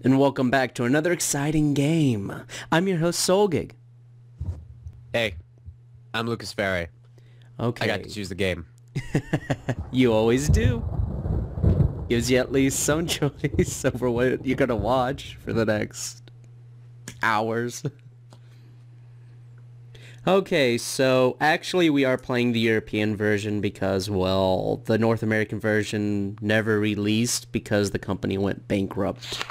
And welcome back to another exciting game. I'm your host, Solgig. Hey, I'm Lucas Ferry. Okay. I got to choose the game. You always do. Gives you at least some choice over what you're gonna watch for the next hours. Okay, so actually we are playing the European version because, well, the North American version never released because the company went bankrupt.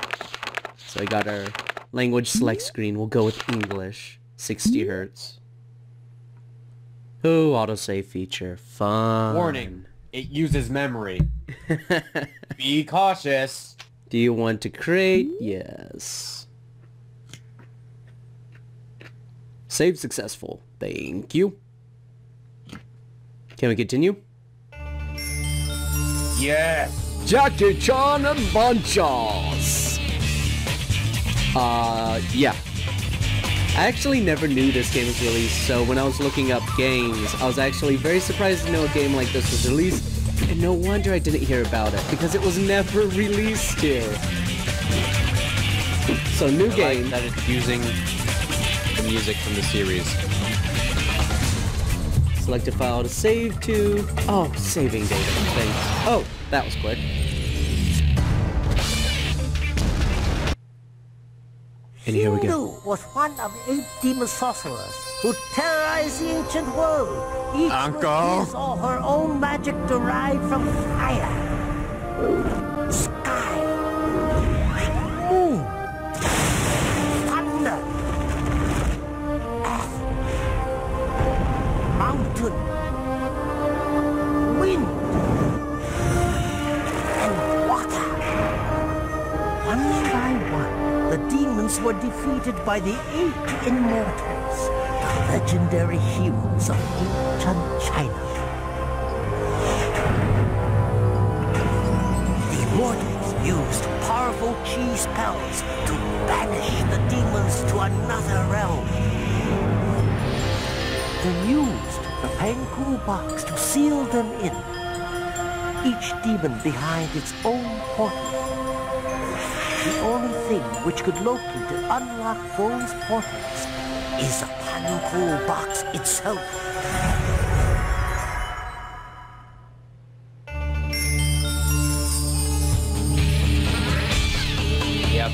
So we got our language select screen. We'll go with English. 60 hertz. Ooh, autosave feature. Fun. Warning, it uses memory. Be cautious. Do you want to create? Yes. Save successful. Thank you. Can we continue? Yes. Jackie Chan Adventures. Yeah. I actually never knew this game was released, so when I was looking up games, I was actually very surprised to know a game like this was released, and no wonder I didn't hear about it, because it was never released here. So new game. Like that it's using the music from the series. Select a file to save to... Oh, saving data. Thanks. Oh, that was quick. And here we go. Hindu was one of 8 demon sorcerers who terrorized the ancient world, each Uncle! with his or her own magic derived from fire, sky, moon, thunder, earth, mountain, wind, and water. One by one, the demons were defeated by the 8 immortals, the legendary heroes of ancient China. The immortals used powerful chi spells to banish the demons to another realm. They used the Panku box to seal them in, each demon behind its own portal. The only thing which could locate and unlock those portals is the Panku box itself. Yep.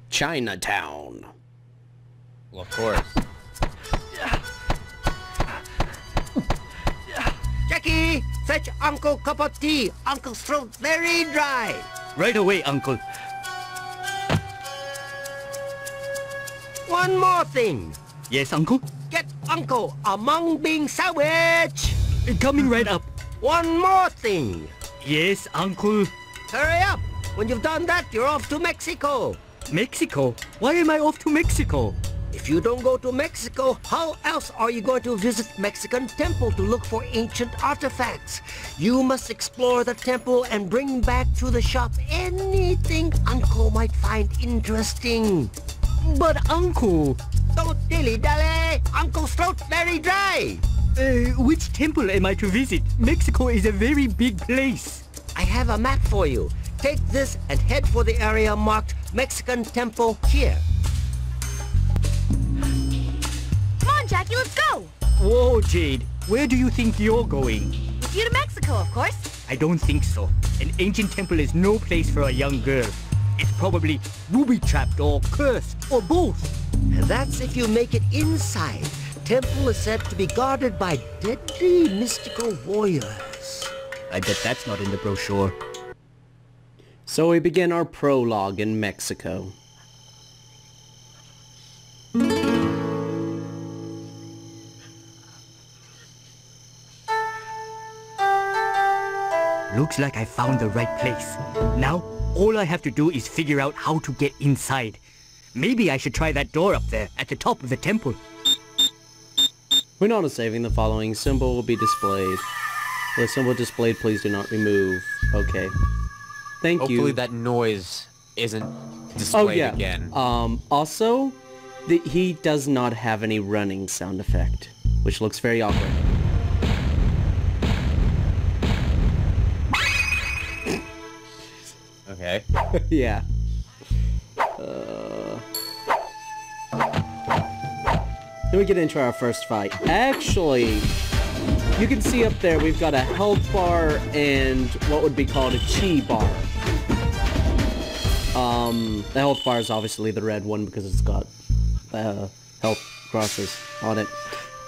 Chinatown. Well, of course. Jackie, fetch Uncle a cup of tea. Uncle's throat very dry. Right away, Uncle. One more thing. Yes, Uncle? Get Uncle a mung bean sandwich. Coming right up. One more thing. Yes, Uncle. Hurry up. When you've done that, you're off to Mexico. Mexico? Why am I off to Mexico? If you don't go to Mexico, how else are you going to visit Mexican Temple to look for ancient artifacts? You must explore the temple and bring back to the shop anything Uncle might find interesting. But Uncle... Don't dilly-dally! Uncle's throat's very dry! which temple am I to visit? Mexico is a very big place. I have a map for you. Take this and head for the area marked Mexican Temple here. Come on, Jackie, let's go! Whoa, Jade. Where do you think you're going? With you to Mexico, of course. I don't think so. An ancient temple is no place for a young girl. It's probably booby-trapped or cursed or both. That's if you make it inside. Temple is said to be guarded by deadly mystical warriors. I bet that's not in the brochure. So we begin our prologue in Mexico. Looks like I found the right place. Now, all I have to do is figure out how to get inside. Maybe I should try that door up there at the top of the temple. When auto saving, the following symbol will be displayed. The symbol displayed, please do not remove. Okay. Thank you. Hopefully that noise isn't displayed again. Also, he does not have any running sound effect, which looks very awkward. Okay. Yeah. Then we get into our first fight. Actually, you can see up there we've got a health bar and what would be called a chi bar. The health bar is obviously the red one because it's got health crosses on it.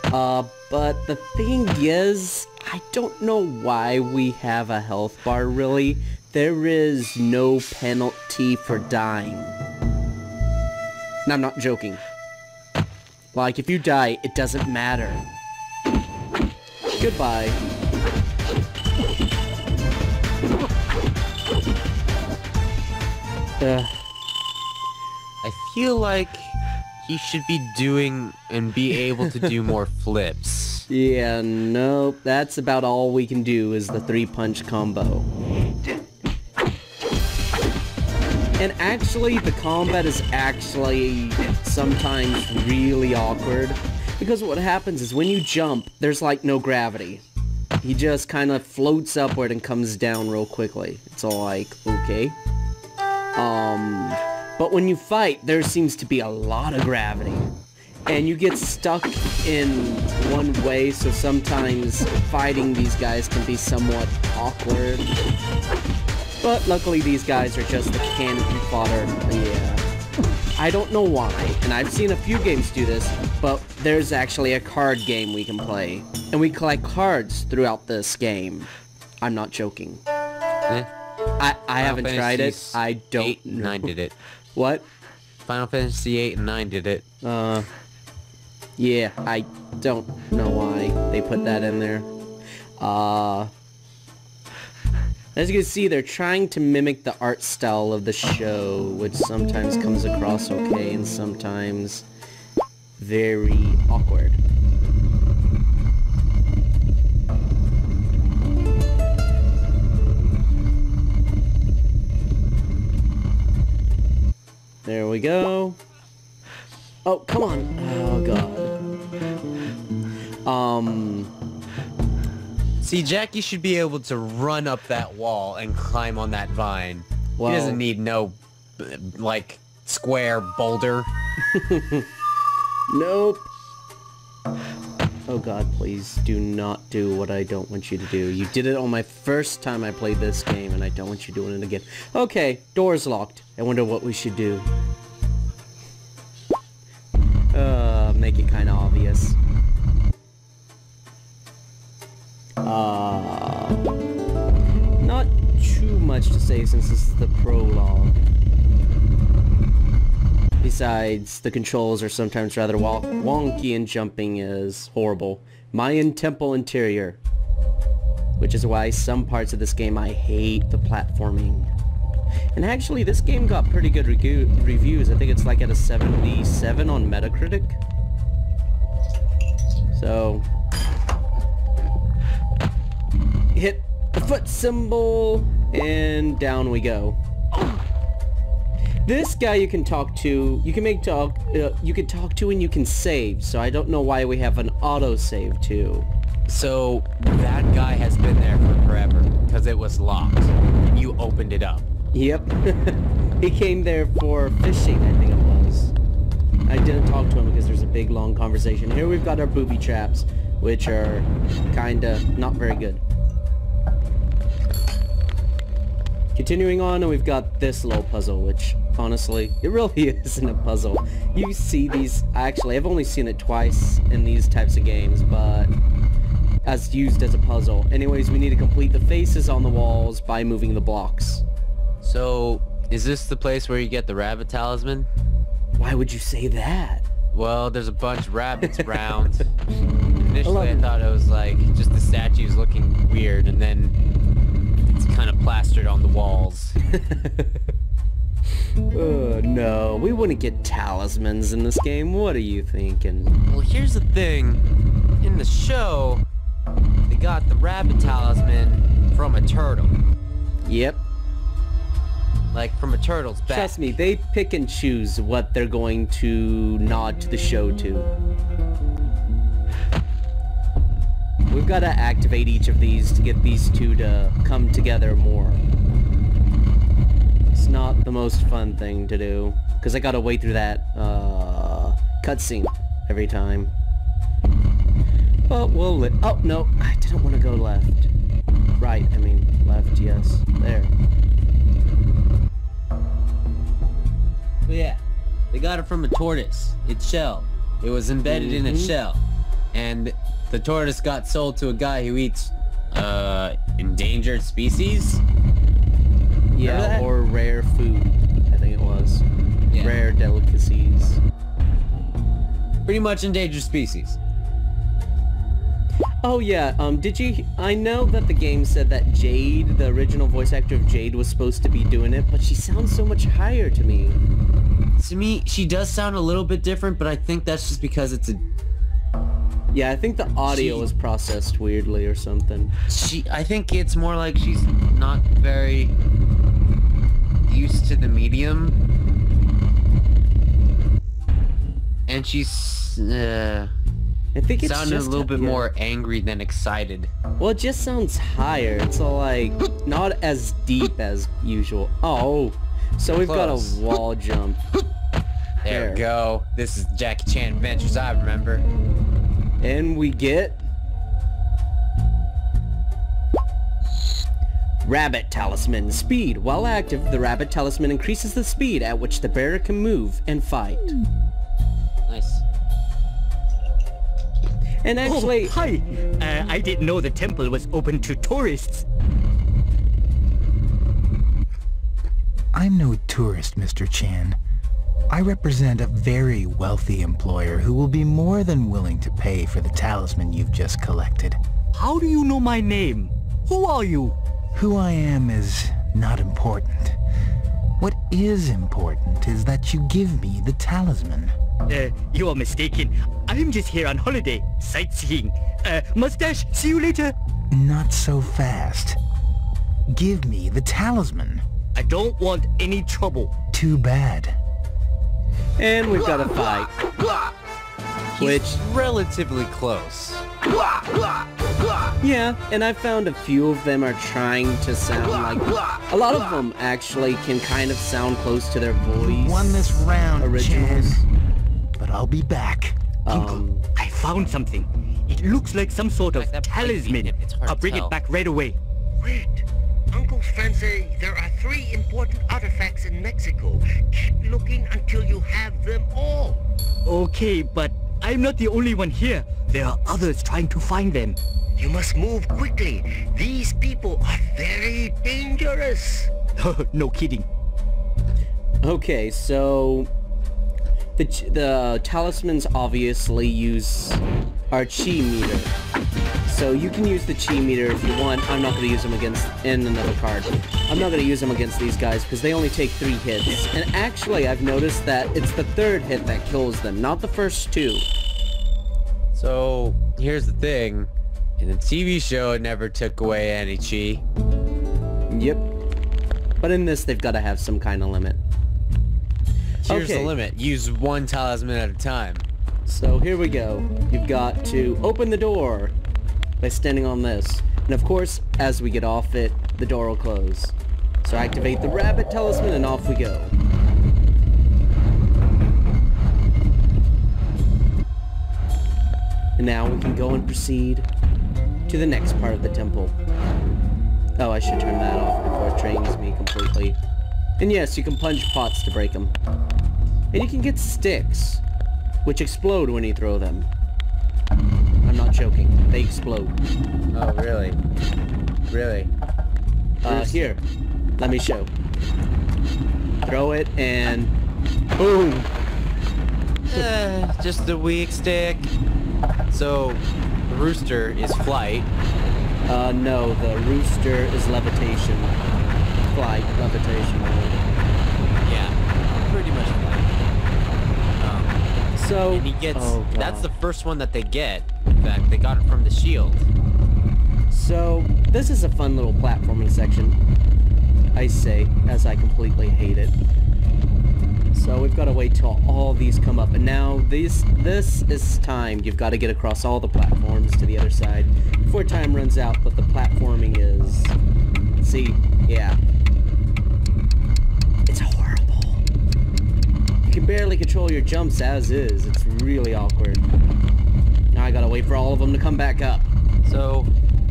But the thing is, I don't know why we have a health bar really. There is no penalty for dying. And I'm not joking. Like, if you die, it doesn't matter. Goodbye. I feel like he should be doing and be able to do more flips. Yeah, nope. That's about all we can do is the 3-punch combo. And actually, the combat is actually sometimes really awkward. Because what happens is when you jump, there's like no gravity. He just kind of floats upward and comes down real quickly. It's all like, okay. But when you fight, there seems to be a lot of gravity. And you get stuck in one way, so sometimes fighting these guys can be somewhat awkward. But luckily these guys are just the cannon fodder. Yeah. I don't know why, and I've seen a few games do this, but there's actually a card game we can play. And we collect cards throughout this game. I'm not joking. I haven't tried it. I don't 8 and know. 9 did it. What? Final Fantasy 8 and 9 did it. Yeah, I don't know why they put that in there. As you can see, they're trying to mimic the art style of the show, which sometimes comes across okay and sometimes very awkward. There we go. Oh, come on. Oh, God. See, Jackie should be able to run up that wall and climb on that vine. Well, he doesn't need no, like, square boulder. Nope. Oh God, please do not do what I don't want you to do. You did it on my first time I played this game, and I don't want you doing it again. Okay, door's locked. I wonder what we should do. Make it kind of obvious. Not too much to say since this is the prologue. Besides, the controls are sometimes rather wonky and jumping is horrible. Mayan Temple interior. Which is why some parts of this game I hate the platforming. And actually, this game got pretty good reviews. I think it's like at a 77 on Metacritic. So, hit the foot symbol, and down we go. This guy you can talk to, you can talk to and you can save, so I don't know why we have an auto-save too. So, that guy has been there for forever, because it was locked, and you opened it up. Yep. He came there for fishing, I think it was. I didn't talk to him because there's a big long conversation. Here we've got our booby traps, which are kinda not very good. Continuing on, and we've got this little puzzle, which, honestly, it really isn't a puzzle. You see these, actually, I've only seen it twice in these types of games, but as used as a puzzle. Anyways, we need to complete the faces on the walls by moving the blocks. So, is this the place where you get the rabbit talisman? Why would you say that? Well, there's a bunch of rabbits around. Initially I thought it was like just the statues looking weird, and then it's kind of plastered on the walls. No, we wouldn't get talismans in this game. What are you thinking? Well, here's the thing. In the show, they got the rabbit talisman from a turtle. Yep. Like, from a turtle's back. Trust me, they pick and choose what they're going to nod to the show to. We've got to activate each of these to get these two to come together more. It's not the most fun thing to do, because I gotta wait through that cutscene every time. But we'll oh, no, I didn't want to go left. Right, I mean, left, yes. There. But yeah, they got it from a tortoise. Its shell. It was embedded in a shell. And the tortoise got sold to a guy who eats, endangered species? Yeah, or rare food, I think it was. Yeah. Rare delicacies. Pretty much endangered species. Oh yeah, I know that the game said that Jade, the original voice actor of Jade, was supposed to be doing it, but she sounds so much higher to me. To me, she does sound a little bit different, but I think that's just because it's a... Yeah, I think the audio was processed weirdly or something. I think it's more like she's not very used to the medium. And she's, I think it's sounded just a little bit more angry than excited. Well, it just sounds higher. It's like not as deep as usual. Oh, so we've got a wall jump. There we go. This is Jackie Chan Adventures I remember. And we get Rabbit Talisman. Speed. While active, the Rabbit Talisman increases the speed at which the bearer can move and fight. Nice. And actually... Oh, hi! I didn't know the temple was open to tourists. I'm no tourist, Mr. Chan. I represent a very wealthy employer who will be more than willing to pay for the talisman you've just collected. How do you know my name? Who are you? Who I am is not important. What is important is that you give me the talisman. You are mistaken. I'm just here on holiday, sightseeing. Mustache, see you later. Not so fast. Give me the talisman. I don't want any trouble. Too bad. And we've got a fight. Which... relatively close. Yeah, and I found a few of them are trying to sound like... A lot of them actually can kind of sound close to their voice. Won this round, originals. Chan. But I'll be back. Uncle, I found something. It looks like some sort of talisman. I'll bring it back right away. Wait. Uncle's friends say there are 3 important artifacts in Mexico. Keep looking until you have them all. Okay, but I'm not the only one here. There are others trying to find them. You must move quickly. These people are very dangerous. No kidding. Okay, so... The talismans obviously use our chi meter. So you can use the chi meter if you want. I'm not going to use them in another card. I'm not going to use them against these guys because they only take 3 hits. And actually, I've noticed that it's the 3rd hit that kills them, not the first 2. So, here's the thing. In the TV show, it never took away any chi. Yep. But in this, they've got to have some kind of limit. Here's the limit. Use 1 talisman at a time. So here we go. You've got to open the door by standing on this. And of course, as we get off it, the door will close. So activate the rabbit talisman and off we go. And now we can go and proceed to the next part of the temple. Oh, I should turn that off before it trains me completely. And yes, you can punch pots to break them. And you can get sticks, which explode when you throw them. I'm not joking. They explode. Oh, really? Really? Here. Let me show. Throw it and... boom! Just a weak stick. So, the rooster is flight. No, the rooster is levitation. Flight, levitation. Yeah, pretty much like. So... And he gets... Oh, God. That's the first one that they get. In fact, they got it from the shield. So, this is a fun little platforming section. I say, as I completely hate it. So we've got to wait till all these come up, and now this is time. You've got to get across all the platforms to the other side before time runs out, but the platforming is... See, yeah. It's horrible. You can barely control your jumps as is. It's really awkward. Now I gotta wait for all of them to come back up. So,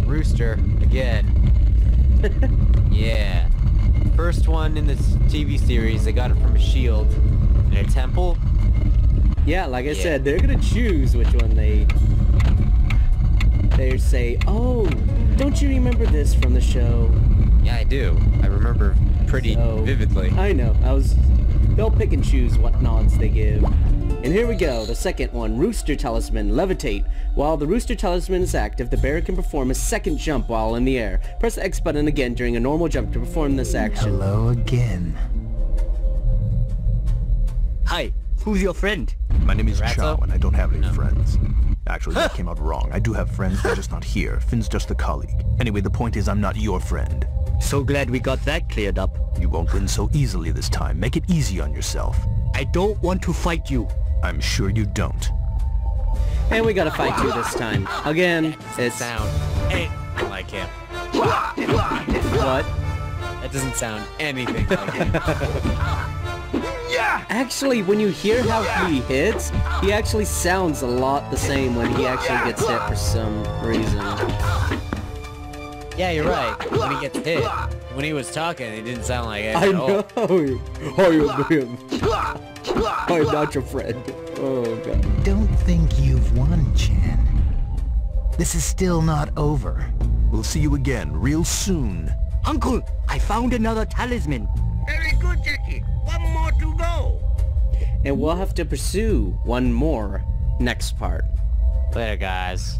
Rooster, again. Yeah. First one in this TV series, they got it from a shield. In a temple? Yeah, like I said, they're gonna choose which one they say, oh, don't you remember this from the show? Yeah, I do. I remember pretty vividly. I know. They'll pick and choose what nods they give. And here we go, the second one, Rooster Talisman, Levitate. While the Rooster Talisman is active, the bear can perform a second jump while in the air. Press the X button again during a normal jump to perform this action. Hello again. Hi, who's your friend? My name is Ratso? Chow, and I don't have any friends. Actually, that came out wrong. I do have friends, they're just not here. Finn's just a colleague. Anyway, the point is I'm not your friend. So glad we got that cleared up. You won't win so easily this time. Make it easy on yourself. I don't want to fight you. I'm sure you don't. And we gotta fight you this time. Again, it's... Sound. Hey, I like him. What? That doesn't sound anything like him. Actually, when you hear how he hits, he actually sounds a lot the same when he actually gets hit for some reason. Yeah, you're right. When he gets hit. When he was talking, it didn't sound like it I at all. know! I'm not your friend. Oh, God. Don't think you've won, Chan. This is still not over. We'll see you again real soon. Uncle, I found another talisman. Very good, Jackie. One more to go. And we'll have to pursue one more next part. Later, guys.